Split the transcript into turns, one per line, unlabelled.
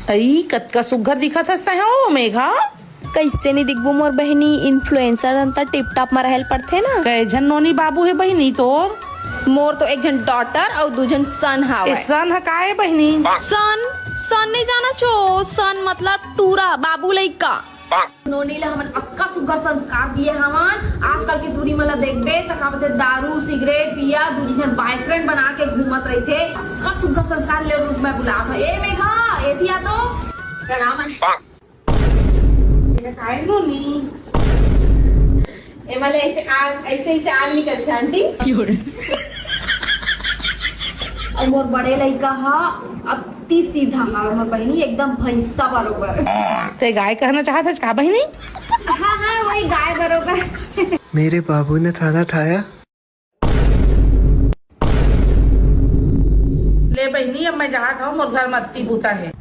अई कतका सुघर दिखत हस है ओ मेघा।
कैसे नहीं दिखबू मोर बहनी, इन्फ्लुएंसर अंतर टिप टॉप में रहल पड़थे ना।
कै झन नोनी बाबू है बहिनी तोर?
मोर तो एक जन डॉटर और दू जन सन हावे।
सन है काहे बहिनी?
सन नहीं जाना छो, सन मतलब टूरा बाबू लइका। नोनी ला हमन अक्का सुगर संस्कार दिए हमन। आजकल की टूरी मला देखबे त का बते दारू सिगरेट पिया दूजी जन बॉयफ्रेंड बना के घूमत रहिथे। अक्का सुगर संस्कार ले रूप में बुलात है। ए मेघा एथिया तो प्रणाम। ये काहे नोनी ए वाले ऐसे आग निकलते आंटी। और मोर बड़े लइका हा अति सीधा हावे मोर बहिनी, एकदम भैंसा बरोबर।
ते गाय कहना चाहत है का बहिनी?
हाँ वही गाय बरोबर।
मेरे बाबू ने खाना खाया?
ले बहिनी अब मैं जहाँ खाऊं मोर घर में अत्ती बूता है।